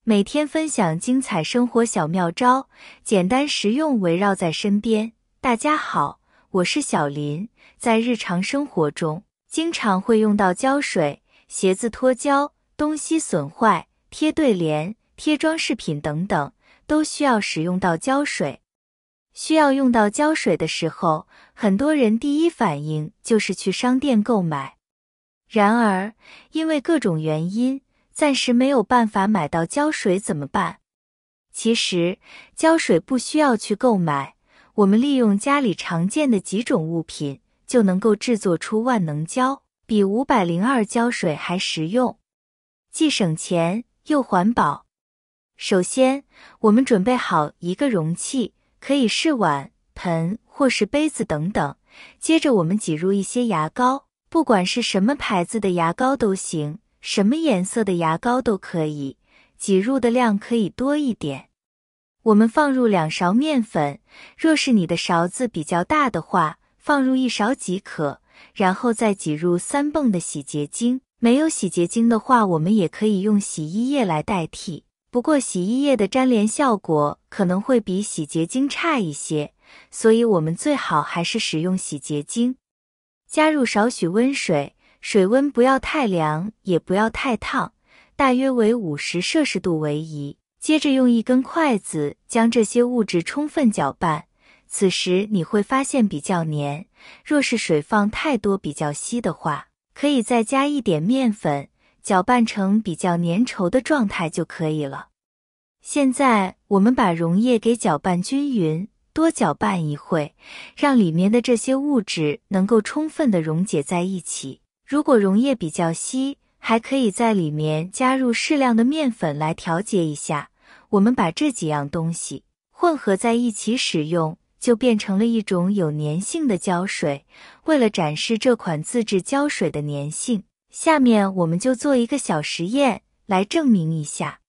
每天分享精彩生活小妙招，简单实用围绕在身边。大家好，我是小林。在日常生活中，经常会用到胶水，鞋子脱胶、东西损坏、贴对联、贴装饰品等等，都需要使用到胶水。需要用到胶水的时候，很多人第一反应就是去商店购买。然而，因为各种原因，暂时没有办法买到胶水怎么办？其实，胶水不需要去购买，我们利用家里常见的几种物品，就能够制作出万能胶，比502胶水还实用，既省钱又环保。首先，我们准备好一个容器，可以是碗、盆或是杯子等等。接着我们挤入一些牙膏，不管是什么牌子的牙膏都行，什么颜色的牙膏都可以，挤入的量可以多一点。我们放入2勺面粉，若是你的勺子比较大的话，放入1勺即可，然后再挤入3泵的洗洁精。没有洗洁精的话，我们也可以用洗衣液来代替，不过洗衣液的粘连效果可能会比洗洁精差一些，所以我们最好还是使用洗洁精。加入少许温水，水温不要太凉，也不要太烫，大约为50摄氏度为宜。接着用一根筷子将这些物质充分搅拌，此时你会发现比较黏，若是水放太多比较稀的话，可以再加一点面粉，搅拌成比较粘稠的状态就可以了。现在我们把溶液给搅拌均匀，多搅拌一会，让里面的这些物质能够充分的溶解在一起。如果溶液比较稀，还可以在里面加入适量的面粉来调节一下。我们把这几样东西混合在一起使用，就变成了一种有粘性的胶水。为了展示这款自制胶水的粘性，下面我们就做一个小实验来证明一下。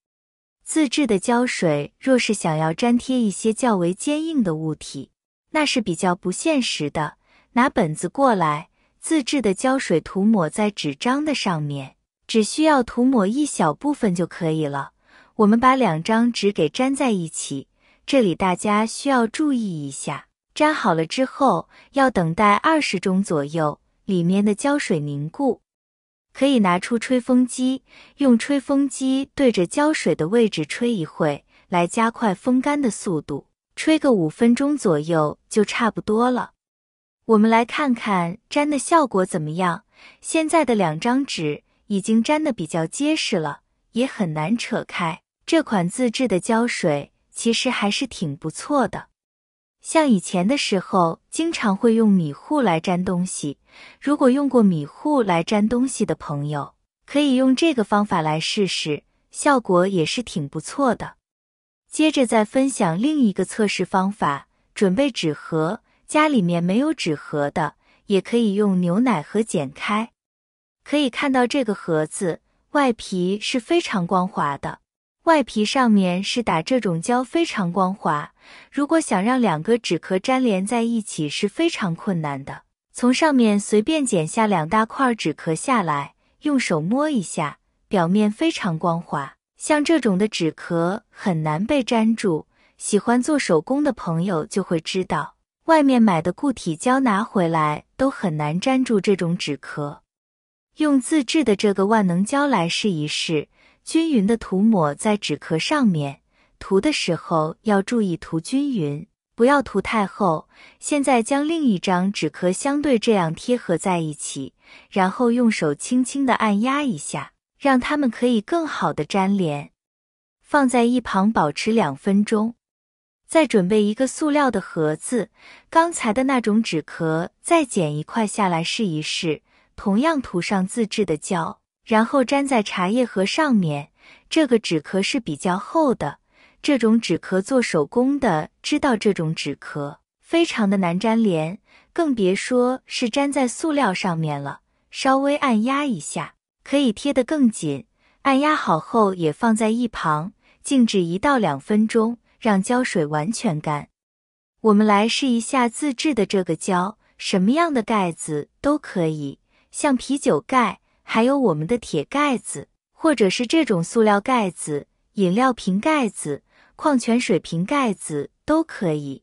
自制的胶水若是想要粘贴一些较为坚硬的物体，那是比较不现实的。拿本子过来，自制的胶水涂抹在纸张的上面，只需要涂抹一小部分就可以了。我们把2张纸给粘在一起，这里大家需要注意一下，粘好了之后要等待20钟左右，里面的胶水凝固。可以拿出吹风机，用吹风机对着胶水的位置吹一会，来加快风干的速度，吹个5分钟左右就差不多了。我们来看看粘的效果怎么样。现在的2张纸已经粘得比较结实了，也很难扯开。这款自制的胶水其实还是挺不错的。像以前的时候，经常会用米糊来粘东西。如果用过米糊来粘东西的朋友，可以用这个方法来试试，效果也是挺不错的。接着再分享另一个测试方法，准备纸盒，家里面没有纸盒的，也可以用牛奶盒剪开。可以看到这个盒子外皮是非常光滑的，外皮上面是打这种胶，非常光滑。如果想让2个纸壳粘连在一起是非常困难的。从上面随便剪下2大块纸壳下来，用手摸一下，表面非常光滑。像这种的纸壳很难被粘住，喜欢做手工的朋友就会知道，外面买的固体胶拿回来都很难粘住这种纸壳。用自制的这个万能胶来试一试，均匀的涂抹在纸壳上面，涂的时候要注意涂均匀，不要涂太厚。现在将另一张纸壳相对这样贴合在一起，然后用手轻轻地按压一下，让它们可以更好的粘连。放在一旁保持2分钟。再准备一个塑料的盒子，刚才的那种纸壳再剪一块下来试一试，同样涂上自制的胶，然后粘在茶叶盒上面。这个纸壳是比较厚的，这种纸壳做手工的知道这种纸壳非常的难粘连，更别说是粘在塑料上面了。稍微按压一下，可以贴得更紧。按压好后也放在一旁，静置1到2分钟，让胶水完全干。我们来试一下自制的这个胶，什么样的盖子都可以，像啤酒盖，还有我们的铁盖子，或者是这种塑料盖子，饮料瓶盖子、矿泉水瓶盖子都可以。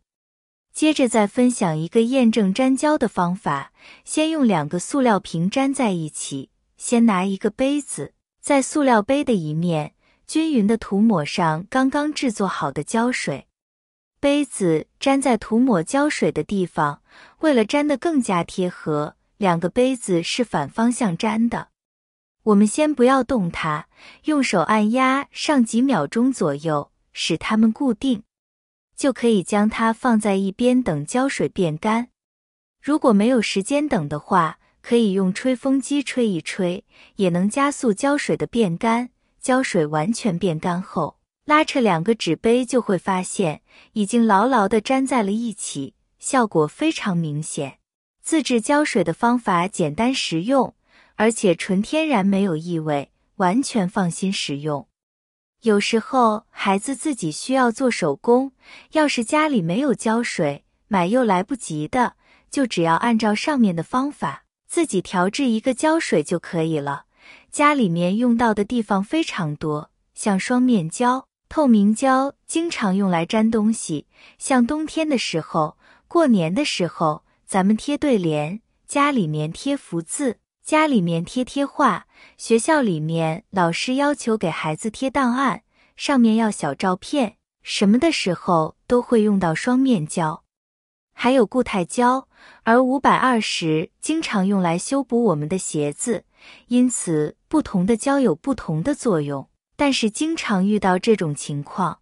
接着再分享一个验证粘胶的方法，先用2个塑料瓶粘在一起，先拿一个杯子，在塑料杯的一面均匀地涂抹上刚刚制作好的胶水。杯子粘在涂抹胶水的地方，为了粘得更加贴合，2个杯子是反方向粘的。我们先不要动它，用手按压上几秒钟左右，使它们固定，就可以将它放在一边等胶水变干。如果没有时间等的话，可以用吹风机吹一吹，也能加速胶水的变干。胶水完全变干后，拉扯2个纸杯就会发现已经牢牢地粘在了一起，效果非常明显。自制胶水的方法简单实用，而且纯天然，没有异味，完全放心使用。有时候孩子自己需要做手工，要是家里没有胶水，买又来不及的，就只要按照上面的方法，自己调制一个胶水就可以了。家里面用到的地方非常多，像双面胶、透明胶经常用来粘东西，像冬天的时候、过年的时候，咱们贴对联，家里面贴福字，家里面贴画，学校里面老师要求给孩子贴档案，上面要小照片，什么的时候都会用到双面胶。还有固态胶，而520经常用来修补我们的鞋子，因此不同的胶有不同的作用，但是经常遇到这种情况，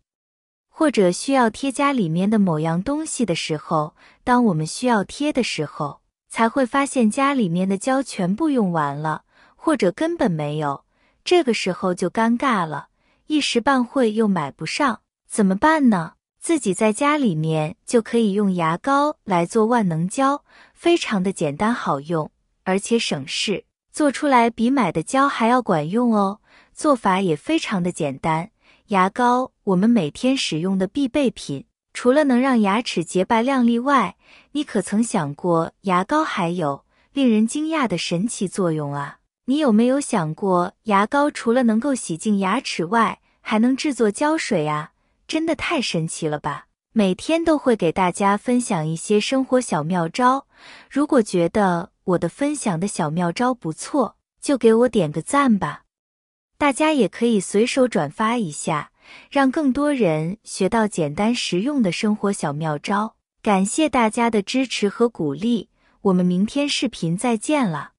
或者需要贴家里面的某样东西的时候，当我们需要贴的时候，才会发现家里面的胶全部用完了，或者根本没有，这个时候就尴尬了，一时半会又买不上，怎么办呢？自己在家里面就可以用牙膏来做万能胶，非常的简单好用，而且省事，做出来比买的胶还要管用哦。做法也非常的简单，牙膏我们每天使用的必备品，除了能让牙齿洁白亮丽外，你可曾想过牙膏还有令人惊讶的神奇作用啊？你有没有想过，牙膏除了能够洗净牙齿外，还能制作胶水啊？真的太神奇了吧！每天都会给大家分享一些生活小妙招，如果觉得我的分享的小妙招不错，就给我点个赞吧。大家也可以随手转发一下，让更多人学到简单实用的生活小妙招。感谢大家的支持和鼓励，我们明天视频再见了。